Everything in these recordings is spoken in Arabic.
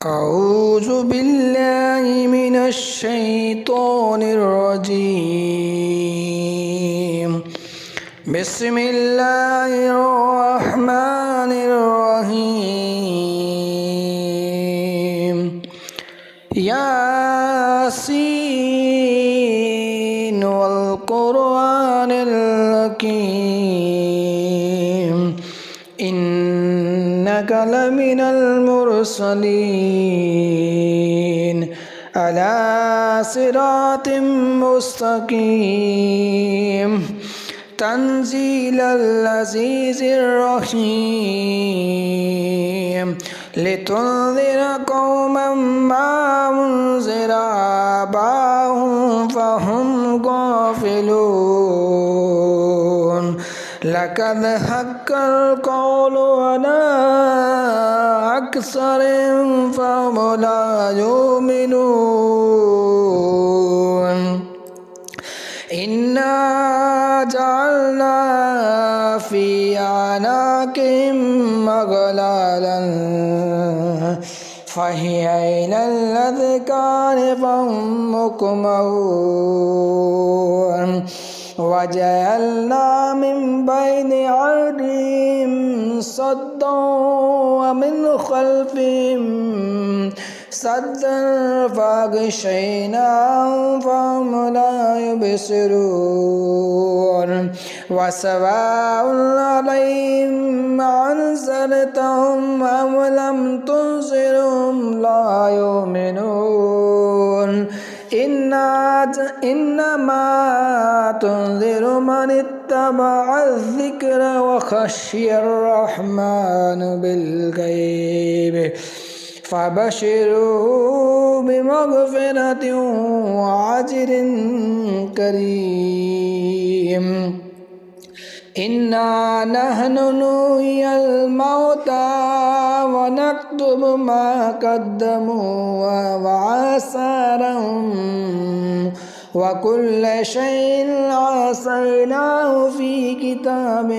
أعوذ بالله من الشيطان الرجيم. بسم الله الرحمن الرحيم. ياسين والقرآن الحكيم إنك لمن المرسلين على صراط مستقيم تنزيل العزيز الرحيم لتنذر قوما ما أنذر آباؤهم فهم غافلون لقد حق القول على أكثرهم فهم لا يؤمنون إنا جعلنا في أعناقهم أغلالا فهي إلى الأذقان فهم مقمحون وجعلنا من بين أيديهم سدا ومن خلفهم سدا فأغشيناهم فهم لا يبصرون وسواء عليهم أنذرتهم أم لم تنذرهم لا يؤمنون إنما تنذر من اتبع الذكر وخشي الرحمن بالغيب فبشروا بمغفرة وأجر كريم. إنا نحن نحيي الموتى ونكتب ما قدموا وآثارهم وكل شيء أحصيناه في كتاب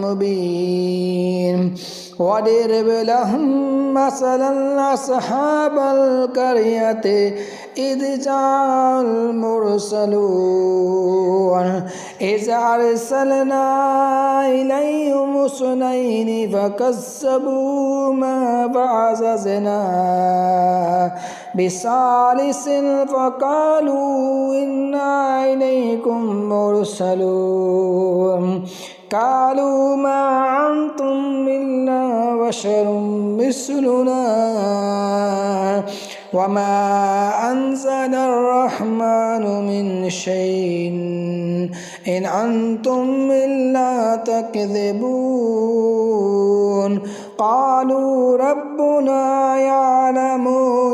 مبين. واضرب لهم مثلا أصحاب القرية إذ جاء المرسلون إذ أرسلنا إليهم اثنين فكذبوهما فعززنا بثالث فقالوا إنا إليكم مرسلون قالوا ما أنتم إلا بشر مثلنا وما أنزل الرحمن من شيء إن أنتم إلا تكذبون قالوا ربنا يعلم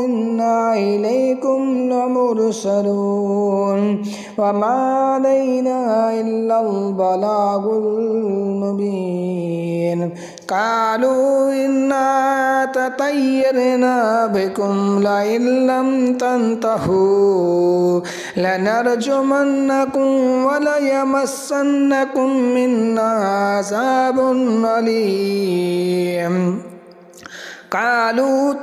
إنا إليكم لمرسلون وما علينا إلا البلاغ المبين. قالوا إنا تطيرنا بكم لئن لم تنتهوا لنرجمنكم وليمسنكم منا عذاب أليم. قالوا